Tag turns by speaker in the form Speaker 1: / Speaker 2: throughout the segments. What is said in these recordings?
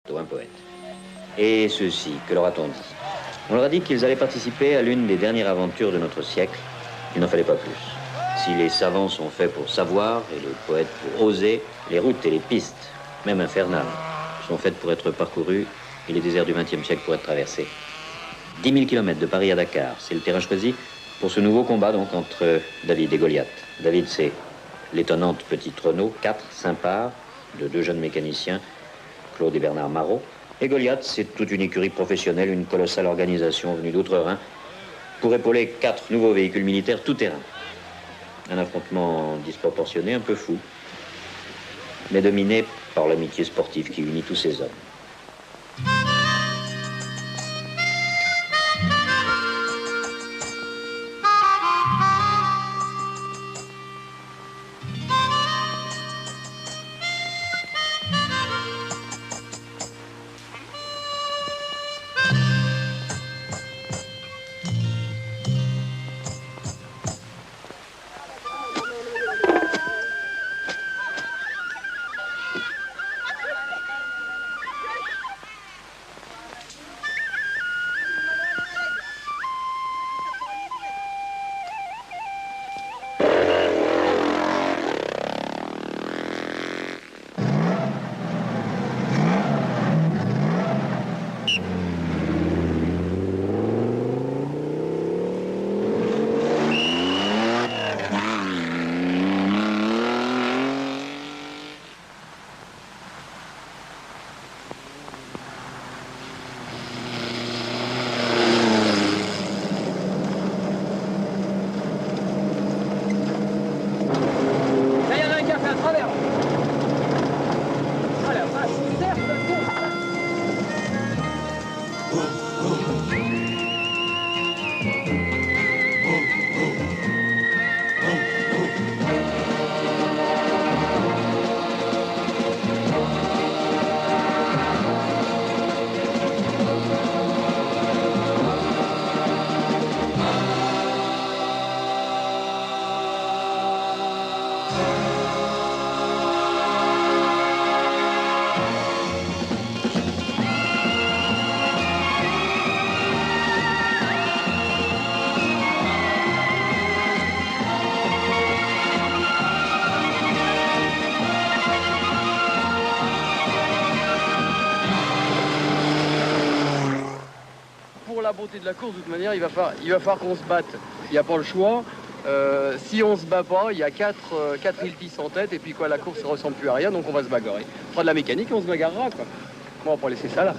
Speaker 1: un poète. Et ceci, que leur a-t-on dit? On leur a dit qu'ils allaient participer à l'une des dernières aventures de notre siècle. Il n'en fallait pas plus. Si les savants sont faits pour savoir et les poètes pour oser, les routes et les pistes, même infernales, sont faites pour être parcourues et les déserts du XXe siècle pour être traversés. 10 000 kilomètres de Paris à Dakar, c'est le terrain choisi pour ce nouveau combat donc entre David et Goliath. David, c'est l'étonnante petite Renault 4 Saint-Par de deux jeunes mécaniciens, Claude et Bernard Marot. Et Goliath, c'est toute une écurie professionnelle, une colossale organisation venue d'outre-Rhin pour épauler 4 nouveaux véhicules militaires tout-terrain. Un affrontement disproportionné, un peu fou, mais dominé par l'amitié sportive qui unit tous ces hommes.
Speaker 2: La beauté de la course, de toute manière, il va falloir qu'on se batte. Il n'y a pas le choix. Si on se bat pas, il y a 4 iltis en tête, et puis quoi, la course ne ressemble plus à rien, donc on va se bagarrer. On fera de la mécanique et on se bagarrera, quoi. Bon, on va pas laisser ça là.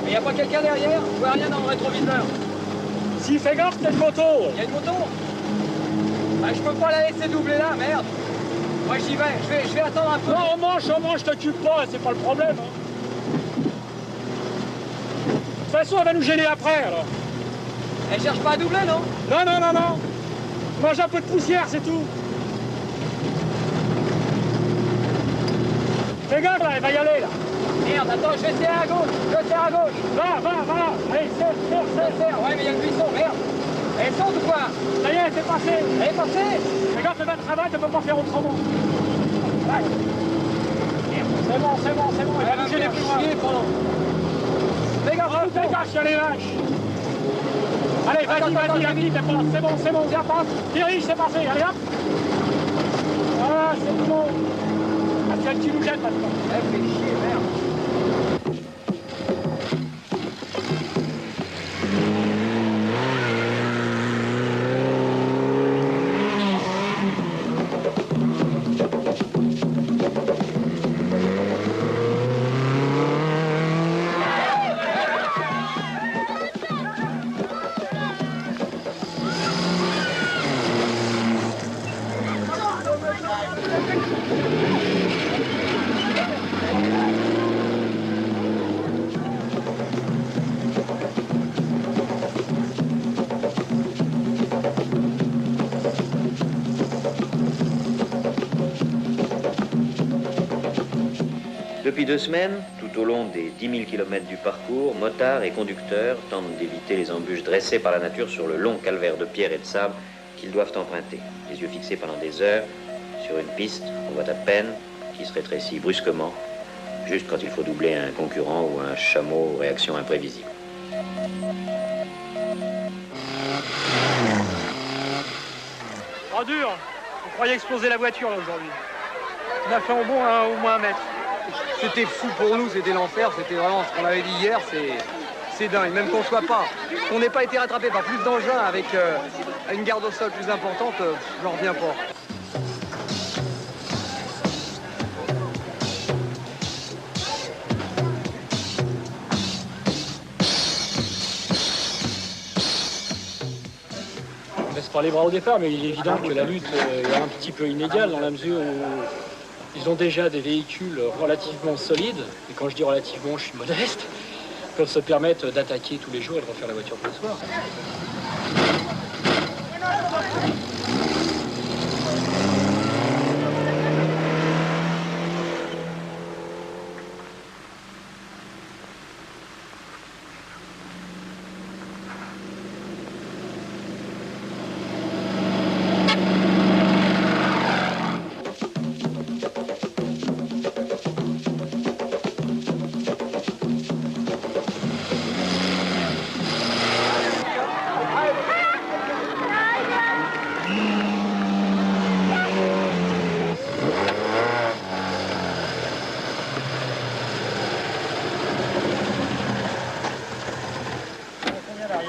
Speaker 2: Il n'y a pas quelqu'un derrière? Je vois rien dans le rétroviseur.
Speaker 3: Si, fais gaffe, il y a une moto.
Speaker 2: Il y a une moto? Bah, je peux pas la laisser doubler là, merde. Moi j'y vais, je vais attendre un peu.
Speaker 3: Non, on mange, je t'occupe pas, c'est pas le problème. Hein. De toute façon, elle va nous gêner après, alors.
Speaker 2: Elle cherche pas à doubler, non?
Speaker 3: Non. Mange un peu de poussière, c'est tout. Fais gaffe, là, elle va y aller, là.
Speaker 2: Merde, attends, je vais tirer à gauche,
Speaker 3: Va. Allez, serre.
Speaker 2: Ouais, mais il y a le buisson, merde. Elle saute ou quoi?
Speaker 3: Ça y est, c'est passé.
Speaker 2: Elle est passée?
Speaker 3: Fais gaffe, elle va travailler, tu peux pas faire autrement. Ouais. C'est bon, elle va nous gêner plus loin.
Speaker 2: Fais gaffe,
Speaker 3: il y a les vaches. Allez, vas-y, vite, c'est bon, viens, passe. Dirige, c'est passé, allez hop. Voilà, c'est tout bon. Ah, tiens, tu nous jettes maintenant.
Speaker 2: Elle fait chier, merde.
Speaker 1: Depuis 2 semaines, toute Tout au long des 10 000 km du parcours, motards et conducteurs tentent d'éviter les embûches dressées par la nature sur le long calvaire de pierre et de sable qu'ils doivent emprunter. Les yeux fixés pendant des heures sur une piste qu'on voit à peine, qui se rétrécit brusquement, juste quand il faut doubler un concurrent ou un chameau aux réactions imprévisibles.
Speaker 3: Oh dur. On croyait exploser la voiture là aujourd'hui. On a fait au moins 1 mètre.
Speaker 2: C'était fou pour nous, c'était l'enfer, c'était vraiment ce qu'on avait dit hier, c'est dingue. Même qu'on n'ait pas été rattrapé par plus d'engins avec une garde au sol plus importante, j'en reviens pas.
Speaker 3: On laisse pas les bras au départ, mais il est évident que la lutte est un petit peu inégale dans la mesure où ils ont déjà des véhicules relativement solides, et quand je dis relativement, je suis modeste, ils peuvent se permettre d'attaquer tous les jours et de refaire la voiture tous les soirs.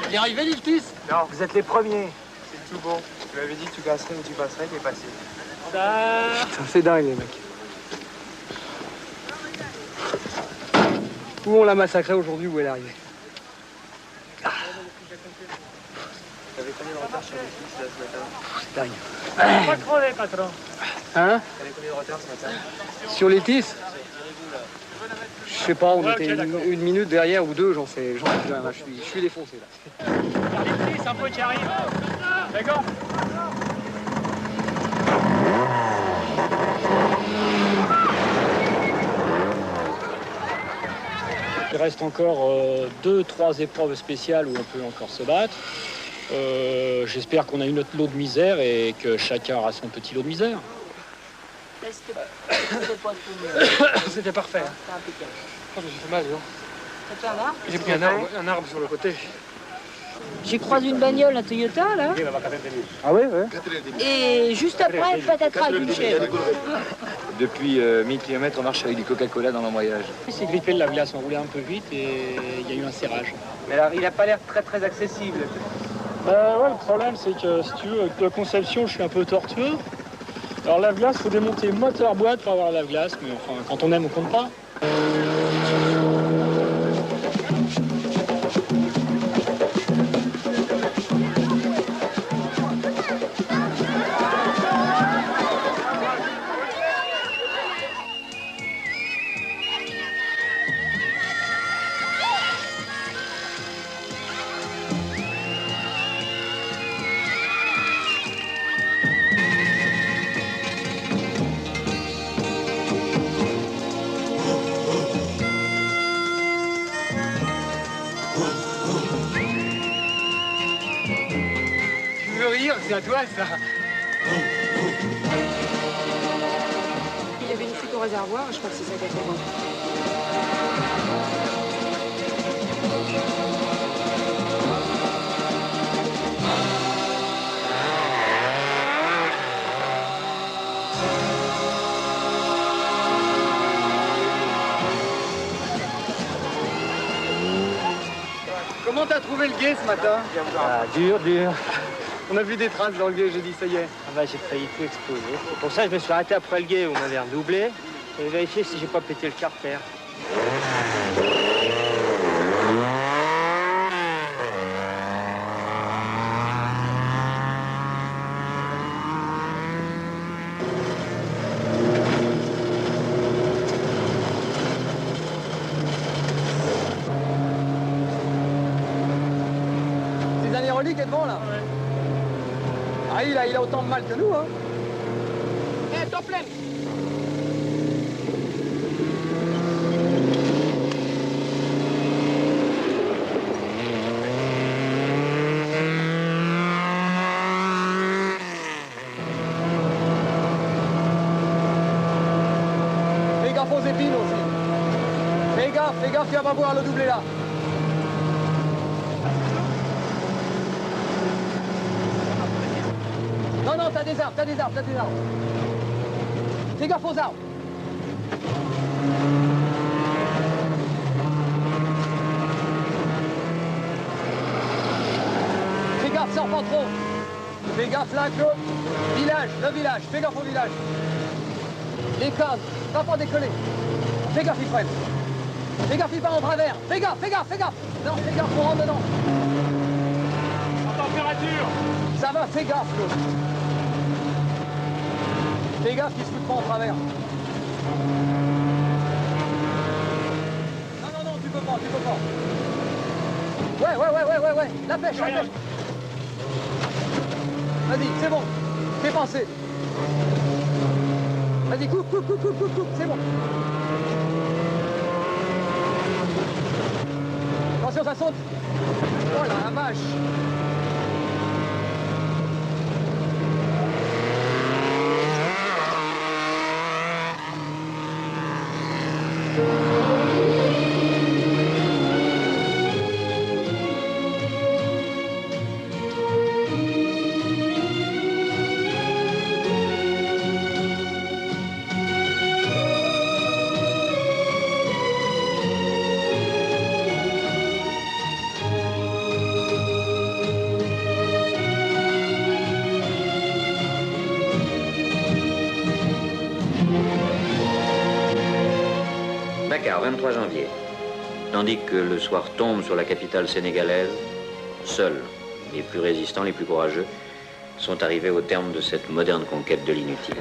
Speaker 2: Il est arrivé l'Iltis?
Speaker 4: Non, vous êtes les premiers.
Speaker 2: C'est tout bon. Tu m'avais dit que tu passerais ou tu passerais, t'es passé.
Speaker 3: Ça...
Speaker 2: C'est dingue les mecs. Où on l'a massacré aujourd'hui, où elle est arrivée? T'avais combien de retard sur l'Iltis là ce matin? C'est dingue.
Speaker 3: Pas crevé, patron.
Speaker 2: Hein?
Speaker 4: T'avais combien de retard ce matin?
Speaker 2: Sur l'Iltis? Je sais pas, on
Speaker 3: Ouais,
Speaker 2: était
Speaker 3: okay,
Speaker 2: une minute derrière ou deux, j'en sais rien, je suis défoncé là.
Speaker 3: C'est un peu qui arrive. D'accord. Il reste encore 2-3 épreuves spéciales où on peut encore se battre. J'espère qu'on a une autre lot de misère et que chacun aura son petit lot de misère. C'était parfait.
Speaker 2: Je me suis fait mal, non?
Speaker 5: T'as fait un arbre?
Speaker 2: J'ai pris un arbre sur le côté.
Speaker 5: J'ai croisé une bagnole, un Toyota, là,
Speaker 2: Ah ouais, ouais.
Speaker 5: et juste après, patatras avec une chèvre.
Speaker 4: Depuis 1000 km, on marche avec du Coca-Cola dans l'embrayage.
Speaker 3: Il s'est grippé de la glace, on roulait un peu vite et il y a eu un serrage.
Speaker 2: Mais alors, il a pas l'air très accessible.
Speaker 3: Bah ouais, le problème c'est que si tu veux, avec la conception, je suis un peu tortueux. Alors lave-glace, faut démonter moteur boîte pour avoir la lave-glace, mais enfin, quand on aime, on compte pas.
Speaker 2: C'est à toi ça.
Speaker 6: Il y avait une fuite au réservoir, je crois que c'est ça qui a fait bon.
Speaker 2: Comment t'as trouvé le gué ce matin?
Speaker 4: Ah, dur.
Speaker 2: On a vu des traces dans le gué, j'ai dit ça y est.
Speaker 4: Ah bah, j'ai failli tout exploser. C'est pour ça que je me suis arrêté après le guet où on m'avait redoublé. Et vérifier si j'ai pas pété le carter.
Speaker 2: C'est un ironique est devant là. Ah il a autant de mal que nous hein.
Speaker 3: Eh, top pleine.
Speaker 2: gaffe, tu vas pas voir le doublé là. Non, non, t'as des arbres. Fais gaffe aux arbres. Fais gaffe, sors pas trop. Fais gaffe là, Claude. Le village, fais gaffe au village. Les cases, va pas décoller. Fais gaffe, il freine. Fais gaffe, il part en travers. Fais gaffe. Non, fais gaffe, on rentre dedans.
Speaker 3: En température.
Speaker 2: Ça va, fais gaffe, Claude. Fais gaffe, il se fout pas en travers. Non, tu peux pas. Ouais. La pêche. Vas-y, c'est bon. Fais penser. Vas-y, coupe, c'est bon. Attention, ça saute. Oh la vache.
Speaker 1: Dakar, 23 janvier. Tandis que le soir tombe sur la capitale sénégalaise, seuls les plus résistants, les plus courageux, sont arrivés au terme de cette moderne conquête de l'inutile.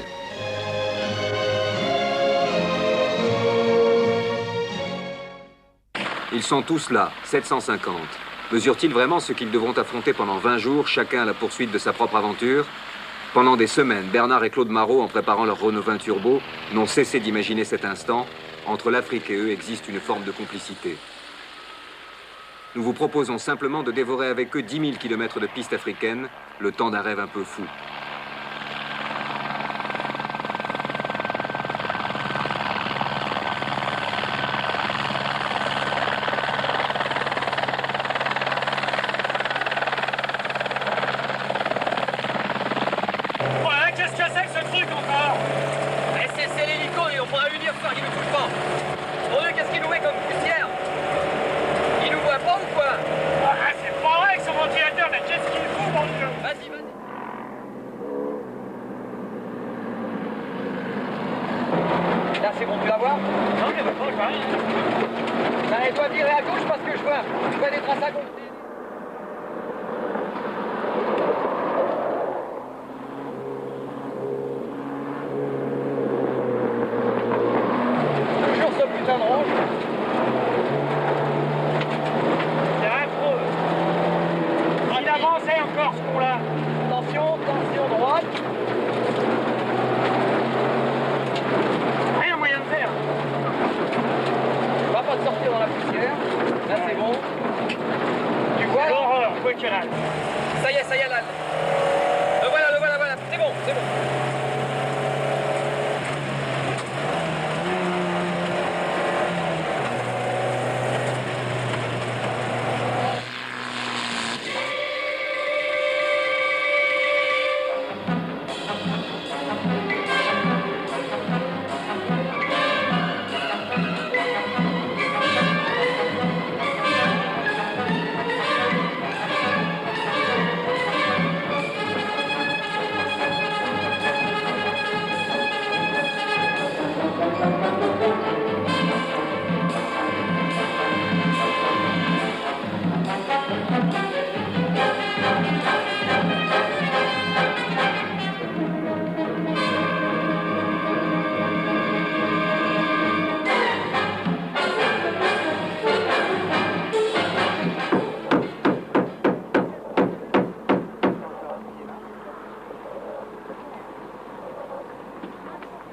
Speaker 7: Ils sont tous là, 750. Mesurent-ils vraiment ce qu'ils devront affronter pendant 20 jours, chacun à la poursuite de sa propre aventure? Pendant des semaines, Bernard et Claude Marot, en préparant leur Renault 20 Turbo, n'ont cessé d'imaginer cet instant. Entre l'Afrique et eux existe une forme de complicité. Nous vous proposons simplement de dévorer avec eux 10 000 km de pistes africaines, le temps d'un rêve un peu fou.
Speaker 2: Là, c'est bon, tu la vois? Non, il n'y a pas, je vois rien. Ça, elle doit virer à gauche parce que je vois des traces à gauche. Toujours ce putain de rouge. C'est affreux. Il avançait encore, ce con-là. Attention, droite. De sortir dans la poussière. Là c'est bon. Tu vois l'horreur, ça y est là. Le voilà. C'est bon.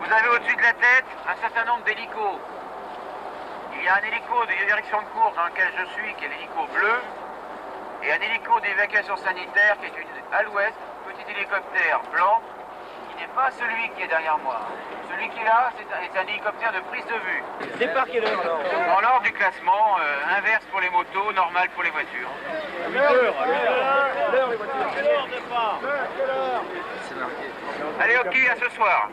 Speaker 8: Vous avez au-dessus de la tête un certain nombre d'hélicos. Il y a un hélico de direction de course dans lequel je suis, qui est l'hélico bleu, et un hélico d'évacuation sanitaire qui est à l'ouest, petit hélicoptère blanc, qui n'est pas celui qui est derrière moi. Celui qui est là, c'est un hélicoptère de prise de vue.
Speaker 4: Départ quelle heure alors?
Speaker 8: Dans l'ordre du classement, inverse pour les motos, normal pour les voitures.
Speaker 2: 8 heures, les voitures.
Speaker 8: Quelle heure départ?
Speaker 2: C'est marqué.
Speaker 8: Allez, ok, à ce soir.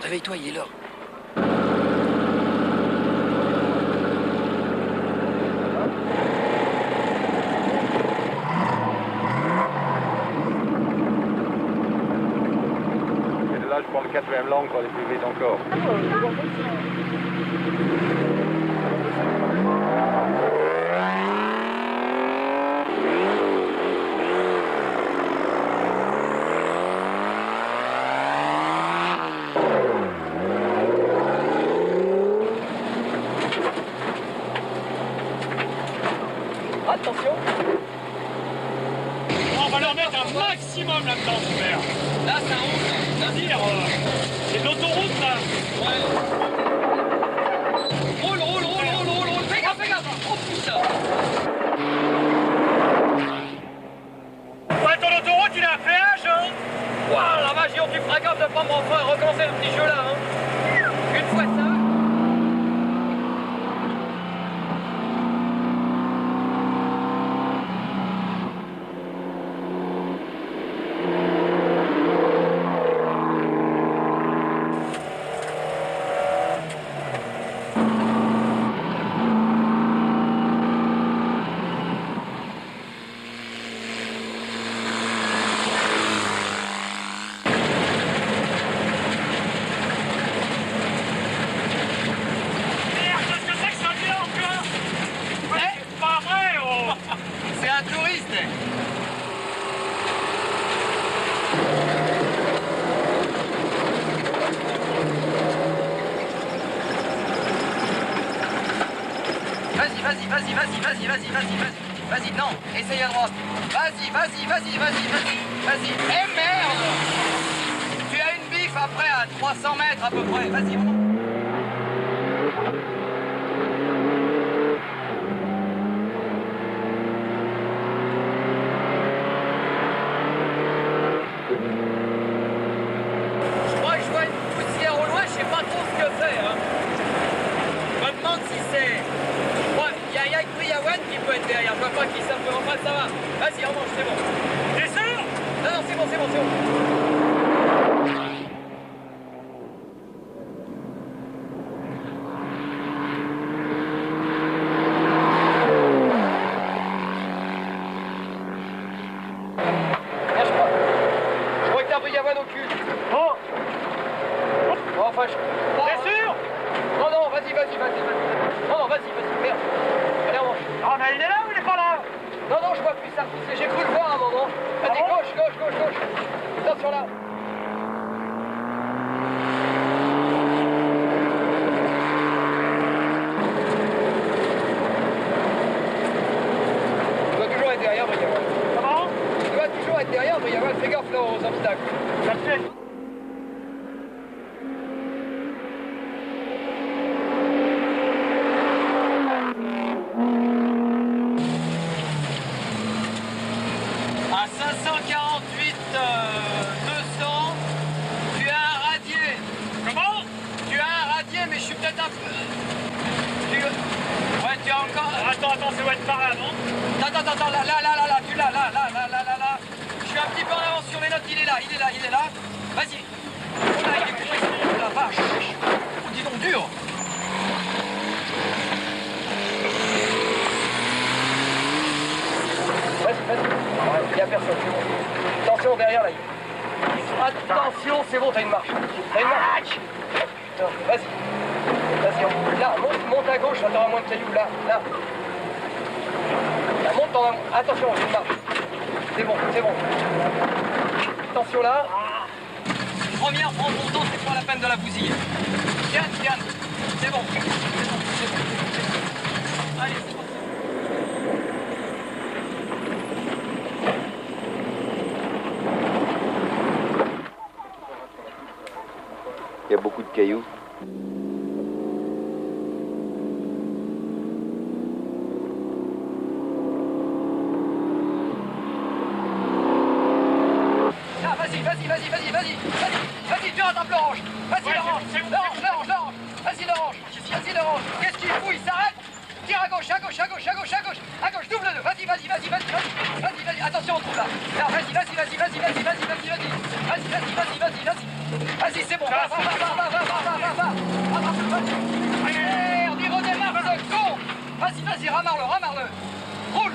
Speaker 9: Réveille-toi, il est l'heure.
Speaker 10: Et là, je prends le 4e langue pour aller plus vite encore.
Speaker 3: Attention. On va leur mettre un maximum là-dedans, super. Là, ça roule. C'est-à-dire, c'est de l'autoroute, là. Ouais. Roule. Fais gaffe. Oh, putain. Ouais, ton autoroute, il a un péage, hein. Waouh, la vache, tu feras gaffe de pas m'en faire recommencer le petit jeu, là, hein. Une
Speaker 9: vas-y, vas-y, vas-y, vas-y, vas-y, vas-y, vas-y. Vas-y, non, essaye à droite. Vas-y, vas-y, vas-y, vas-y, vas-y, vas-y. Eh merde! Tu as une bif après à 300 mètres à peu près. Vas-y, remonte. Je crois que je vois une poussière au loin, je sais pas trop ce que c'est. Hein. Je me demande si c'est... Il y a Briawan qui peut être derrière, je vois pas qui ça peut. Enfin, ça va. Vas-y, remonte, c'est bon. T'es sûr? Non, non, c'est bon, c'est bon, c'est bon. Je crois que t'as Briawan au cul. Oh! Enfin, je... T'es sûr? Non, non, vas-y, vas-y, vas-y, vas-y. Non, non, vas-y, vas-y, merde. Allez, on mange. Ah, mais il est là ou il est pas là? Non, non, je vois plus ça pousser. J'ai cru le voir à un moment. Vas-y, gauche, gauche, gauche, gauche. Attention là. Tu dois toujours être derrière, Briawan. Comment? Tu dois toujours être derrière, Briawan. Fais gaffe là aux obstacles. Ça te fait. À 548 200, tu as un radier. Comment? Tu as un radier, mais je suis peut-être un peu... Ouais, tu as encore... Attends, ça va être par là, non? Attends, là, tu l'as, là. Je suis un petit peu en avance sur mes notes, il est là. Vas-y. Oh là, il est précis, la vache. Oh, dis donc, dur. Vas-y. Il n'y a personne, c'est bon. Attention derrière là. Attention, c'est bon, t'as une marche. Putain, vas-y. Là, monte à gauche, là t'auras moins de cailloux. Là. Là, monte dans la... Attention, c'est une marche. C'est bon. Attention là. Première, prends ton temps, c'est pas la peine de la bousiller. Tiens. C'est bon. Allez, c'est bon.
Speaker 1: Il y a beaucoup de cailloux.
Speaker 9: Ah, vas-y, tu rattrapes l'orange. Vas-y, l'orange. Vas-y, l'orange. Qu'est-ce qu'il fout? Il s'arrête. Tire à gauche, double-le. Vas-y. Attention, on trouve là. Vas-y. Vas-y, c'est bon. Va. Merde, il redémarre, ce con. Vas-y, ramarre-le. Roule.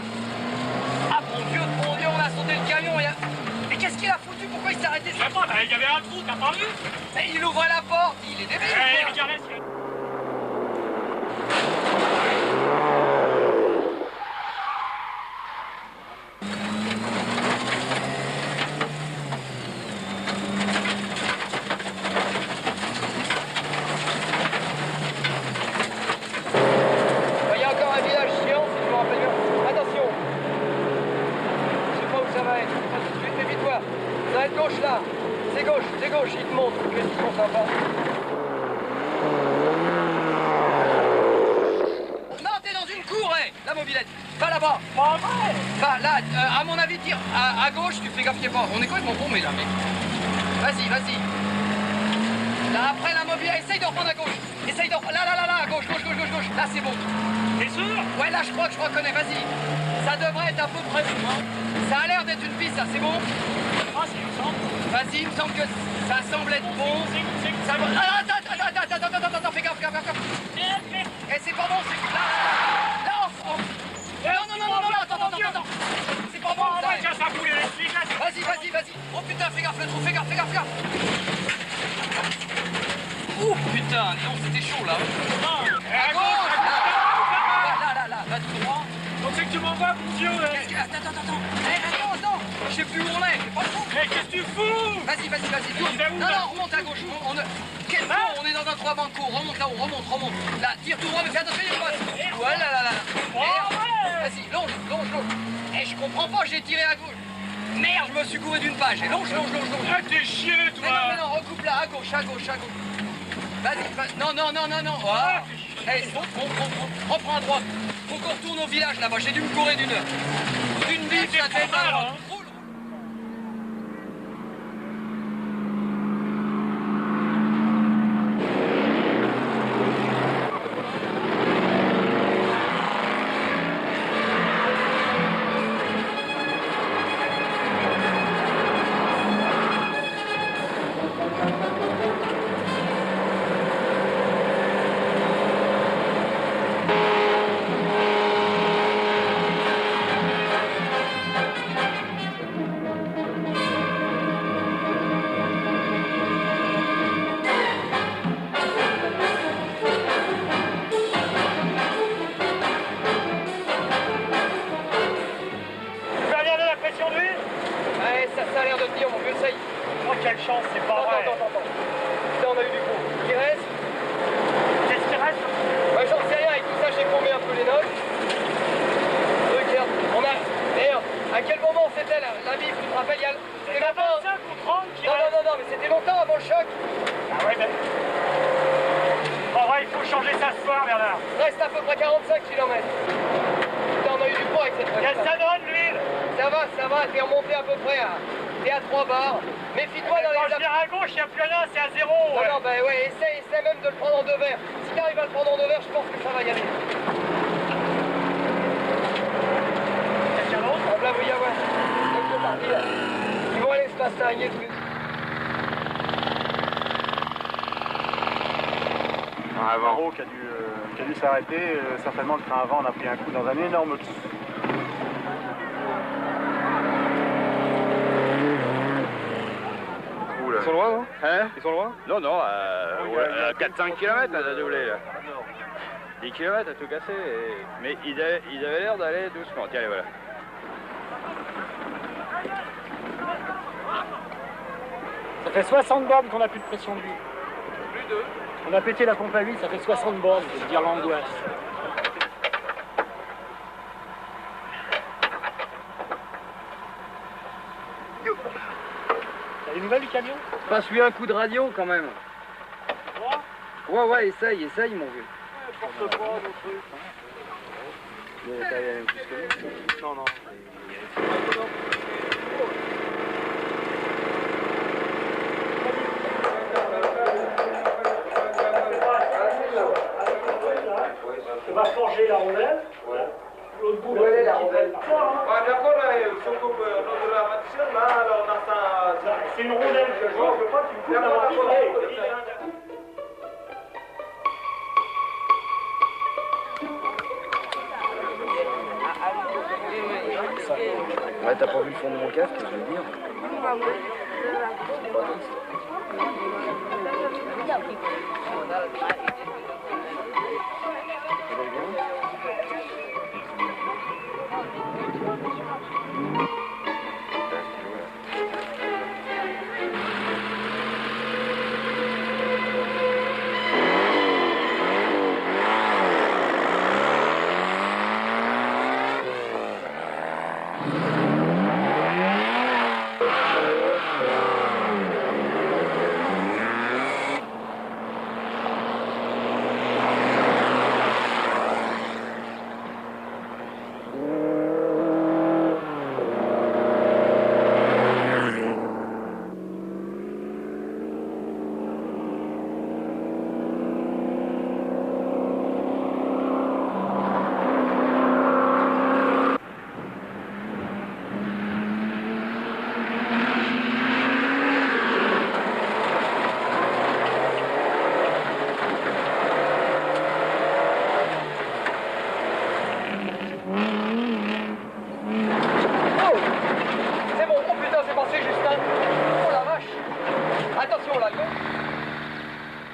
Speaker 9: Ah, mon Dieu, on a sauté le camion. Mais qu'est-ce qu'il a foutu? Pourquoi il s'est arrêté?
Speaker 3: Je sais pas, il y avait un trou, t'as pas vu?
Speaker 9: Mais il ouvre la porte, il est débile. Il y a encore un village chiant, si je me rappelle bien. Attention. Je sais pas où ça va être. Pas tout de suite, méfie-toi. Ça va être gauche là. C'est gauche, il te montre. Qu'est-ce qu'ils sont sympas. Non, t'es dans une cour, la mobilette. Va là-bas. Va là, à mon avis, tire à gauche, tu fais gaffe, t'es pas. On est complètement paumé là, mec. Vas-y. Là, après la mobilette, essaye de reprendre à gauche. Là, à gauche. Là, c'est bon.
Speaker 3: T'es sûr?
Speaker 9: Ouais, là, je crois que je reconnais, vas-y. Ça devrait être à peu près bon, hein. Ça a l'air d'être une piste, ça, c'est bon?
Speaker 3: Ah, c'est il me semble.
Speaker 9: Vas-y, il me semble que ça semble être bon. Ça va... Attends, fais gaffe. Eh, c'est pas bon, c'est... Là, non, attends. C'est pas bon, ça.
Speaker 3: Ça boule électrique, là.
Speaker 9: Vas-y. Oh putain, fais gaffe, le trou, fais gaffe. Ouh, putain, non, c'était chaud, là. À gauche, là, tout droit.
Speaker 3: Donc c'est que tu m'envoies, mon Dieu.
Speaker 9: Attends. Attends, je sais plus où on est, c'est pas trop.
Speaker 3: Mais qu'est-ce que tu fous?
Speaker 9: Vas-y, tourne. Non, remonte à gauche. Quel con, on est dans un 3 bancs court. Remonte là-haut, remonte. Là, tire tout droit, mais fais attention, il y a une bosse. Ouais, là. comprends pas, j'ai tiré à gauche. Merde, je me suis gouré d'une page. Et longe.
Speaker 11: Ah, t'es chier, toi.
Speaker 9: Mais non, recoupe là, à gauche. Vas-y. Non. Ah. Hey, reprends à droite. Faut qu'on retourne au village là-bas. J'ai dû me courir d'une bille, ça tête à droite. Ça a l'air de tenir, mon vieux, ça y est.
Speaker 11: Oh, quelle chance, c'est pas vrai.
Speaker 9: Attends. Là, on a eu du coup. Qui reste?
Speaker 11: Qu'est-ce qui reste?
Speaker 9: Bah, j'en sais rien, avec tout ça, j'ai paumé un peu les notes. Regarde, on a... D'ailleurs, à quel moment c'était la bif, tu te rappelles? C'était longtemps.
Speaker 11: 25 ou 30 qui reste.
Speaker 9: Non, mais c'était longtemps avant le choc.
Speaker 11: Ah ouais, mais... Bon, ouais, il faut changer ça ce soir, Bernard.
Speaker 9: Reste à peu près 45 km. Putain, on a eu du poids avec cette voiture.
Speaker 11: Qu'est-ce que ça donne, l'huile?
Speaker 9: Ça va, t'es remonté à peu près à... T'es à 3 bars. Méfie-toi dans les...
Speaker 11: Quand je viens à gauche, il n'y a plus rien, c'est à 0.
Speaker 9: Non, bah ouais, essaie même de le prendre en 2 verres. Si t'arrives à le prendre en 2 verres, je pense que ça va y aller.
Speaker 11: Quelqu'un d'autre?
Speaker 9: On l'a vu y avoir. Quelques parties là. Ils vont aller se passer tous les...
Speaker 10: Un Varro qui a dû s'arrêter. Certainement, le train avant, on a pris un coup dans un énorme trou.
Speaker 12: Ils sont loin, non?
Speaker 10: Hein?
Speaker 12: Ils sont loin?
Speaker 10: Non, 4-5 km à doubler là. 10 km à tout casser. Mais ils avaient l'air d'aller doucement. Tiens, voilà.
Speaker 3: Ça fait 60 bornes qu'on n'a plus de pression de vue.
Speaker 12: Plus de.
Speaker 3: On a pété la pompe à huile, ça fait 60 bornes, je veux dire l'angoisse. T'as des nouvelles du camion?
Speaker 2: Passe-lui un coup de radio quand même. Ouais, essaye, mon vieux.
Speaker 11: Porte pas, nos trucs. Non.
Speaker 3: On va forger la rondelle. L'autre bout,
Speaker 2: Où elle est la rondelle?
Speaker 3: c'est une rondelle que je vois, je veux pas que tu me coupes la rondelle.
Speaker 2: Ouais, t'as pas vu le fond de mon casque, je veux dire.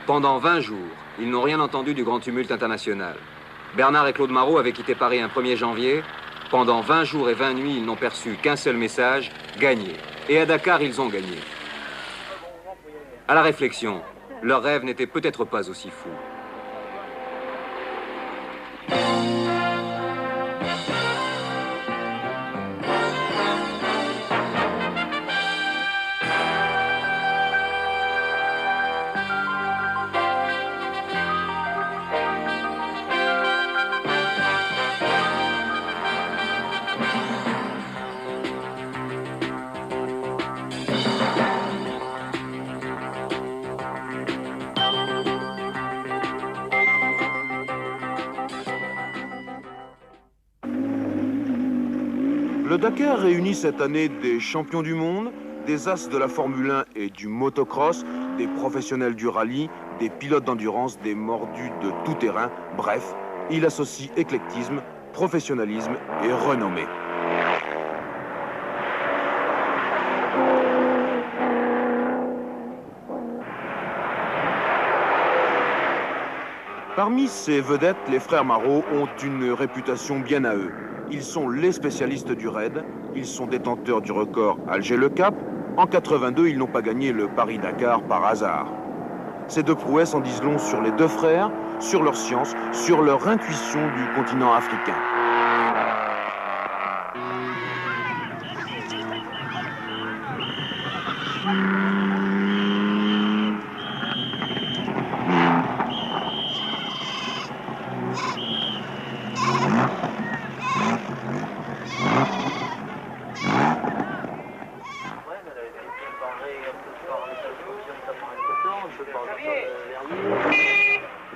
Speaker 7: Pendant 20 jours, ils n'ont rien entendu du grand tumulte international. Bernard et Claude Marot avaient quitté Paris un 1er janvier. Pendant 20 jours et 20 nuits, ils n'ont perçu qu'un seul message, gagner. Et à Dakar, ils ont gagné. À la réflexion, leur rêve n'était peut-être pas aussi fou.
Speaker 13: Le Dakar réunit cette année des champions du monde, des as de la Formule 1 et du motocross, des professionnels du rallye, des pilotes d'endurance, des mordus de tout terrain. Bref, il associe éclectisme, professionnalisme et renommée. Parmi ces vedettes, les frères Marot ont une réputation bien à eux. Ils sont les spécialistes du raid, ils sont détenteurs du record Alger-Le Cap. En 82, ils n'ont pas gagné le Paris-Dakar par hasard. Ces deux prouesses en disent long sur les deux frères, sur leur science, sur leur intuition du continent africain.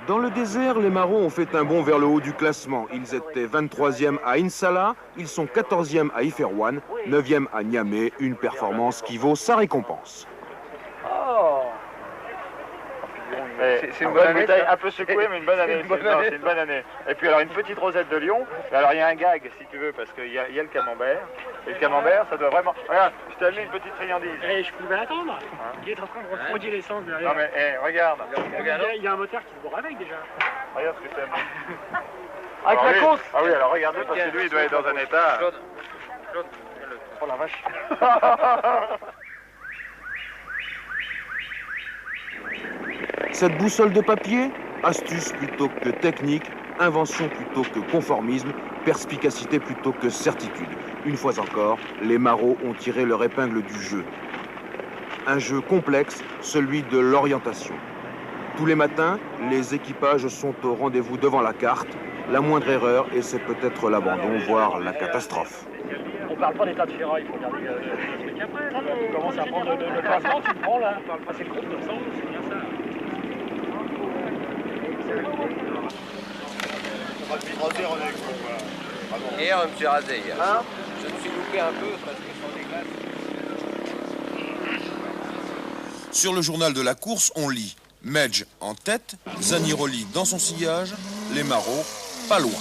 Speaker 13: Dans le désert, les Marot ont fait un bond vers le haut du classement. Ils étaient 23e à Insala, ils sont 14e à Iferouane, 9e à Niamey, une performance qui vaut sa récompense.
Speaker 10: Oh. C'est une bonne bouteille, un peu secouée, mais une bonne année. C'est une bonne année. Et puis alors une petite rosette de Lyon. Alors il y a un gag si tu veux, parce qu'il y a le camembert. Et le camembert, ça doit vraiment. Regarde, je t'ai amené une petite friandise.
Speaker 3: Eh, je pouvais attendre. Il est en train de refroidir l'essence derrière.
Speaker 10: Non mais regarde.
Speaker 3: Il y a un moteur qui se bourre avec déjà.
Speaker 10: Regarde ce que t'aimes.
Speaker 3: Avec la course.
Speaker 10: Ah oui, alors regardez, parce que lui il doit être dans un état. Oh la vache.
Speaker 13: Cette boussole de papier, astuce plutôt que technique, invention plutôt que conformisme, perspicacité plutôt que certitude. Une fois encore, les Marot ont tiré leur épingle du jeu. Un jeu complexe, celui de l'orientation. Tous les matins, les équipages sont au rendez-vous devant la carte. La moindre erreur, et c'est peut-être l'abandon, voire la catastrophe.
Speaker 3: On parle pas d'état de ferraille, il faut regarder le truc après. Tu commences à prendre le classement, tu le prends là. C'est le groupe de sang, c'est bien ça.
Speaker 14: Hier, je me suis rasé hier. Hein? Je me suis loupé un peu parce que sur les glaces.
Speaker 13: Sur le journal de la course, on lit Medj en tête, Zaniroli dans son sillage, les Marot pas loin.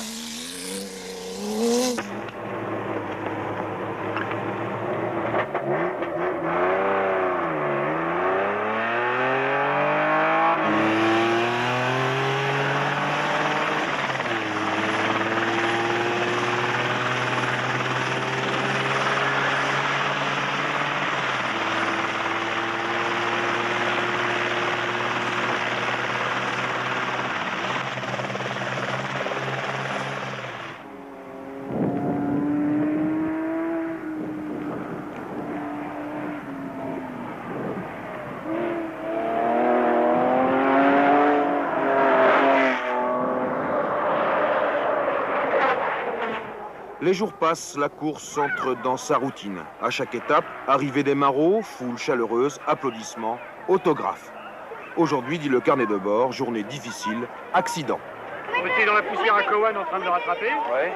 Speaker 13: Les jours passent, la course entre dans sa routine. À chaque étape, arrivée des Marot, foule chaleureuse, applaudissements, autographes. Aujourd'hui, dit le carnet de bord, journée difficile, accident.
Speaker 3: On était dans la poussière à Cowan en train de le rattraper. Ouais.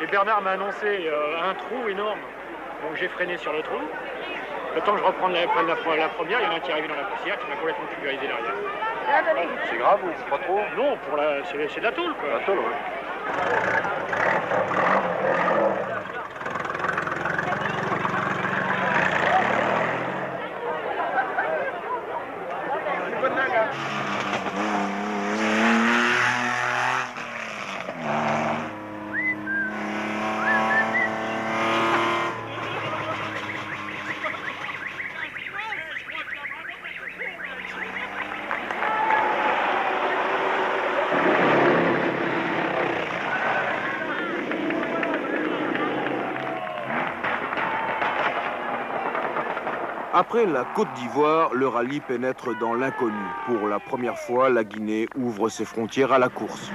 Speaker 3: Et Bernard m'a annoncé un trou énorme. Donc j'ai freiné sur le trou. Le temps que je reprenne la première, il y en a un qui est arrivé dans la poussière qui m'a complètement pulvérisé derrière.
Speaker 10: C'est grave ou pas trop?
Speaker 3: Non, c'est de la tôle quoi.
Speaker 10: La tôle, oui.
Speaker 13: Après la Côte d'Ivoire, le rallye pénètre dans l'inconnu. Pour la première fois, la Guinée ouvre ses frontières à la course.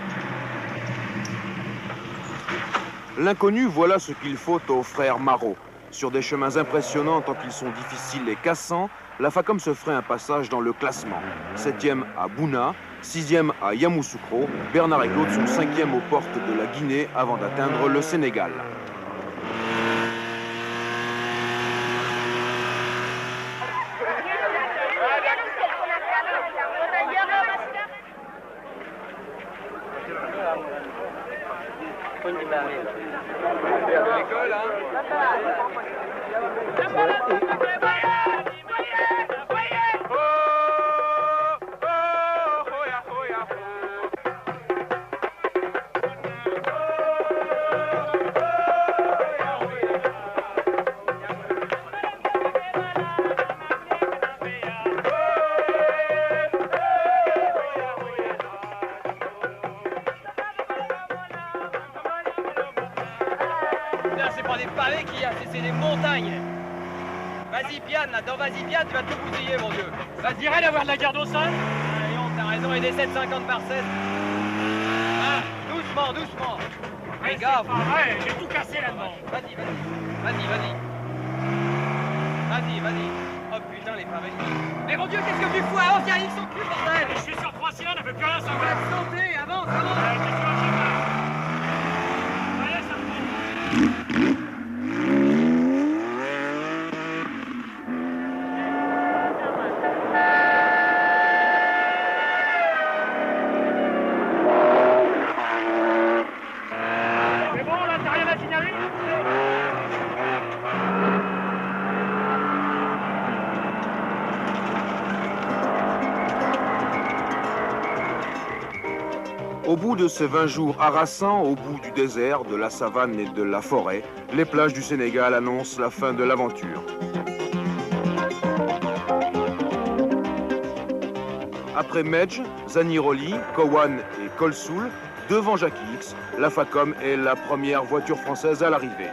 Speaker 13: L'inconnu, voilà ce qu'il faut aux frères Marot. Sur des chemins impressionnants tant qu'ils sont difficiles et cassants, la FACOM se ferait un passage dans le classement. 7e à Bouna, 6e à Yamoussoukro, Bernard et Claude sont 5e aux portes de la Guinée avant d'atteindre le Sénégal.
Speaker 4: Pont du Baril.
Speaker 9: L'école, hein. C'est pas des pavés qu'il y a, c'est des montagnes. Vas-y, Piane, là-dedans, vas-y, Piane, tu vas tout bousiller, mon Dieu.
Speaker 11: Vas-y, rien d'avoir de la garde au sol.
Speaker 9: Allez, t'as raison, et des 7,50 par 7. Ah, doucement, doucement. Fais gaffe.
Speaker 11: Ouais, j'ai tout cassé là-dedans.
Speaker 9: Vas-y, vas-y. Vas-y, vas-y. Vas-y, vas-y. Oh putain, les pavés. Mais mon Dieu, qu'est-ce que tu fous? Avance, il y a une son cul, bordel.
Speaker 11: Je suis sur 3 cylindres, on ne peut plus rien savoir.
Speaker 9: Santé, avance, avance.
Speaker 11: Allez, ça me C'est bon, là, t'as rien à signaler?
Speaker 13: Au bout de ces 20 jours harassants, au bout du désert, de la savane et de la forêt, les plages du Sénégal annoncent la fin de l'aventure. Après Medj, Zaniroli, Cowan et Colsoul, devant Jackie X, la Facom est la première voiture française à l'arrivée.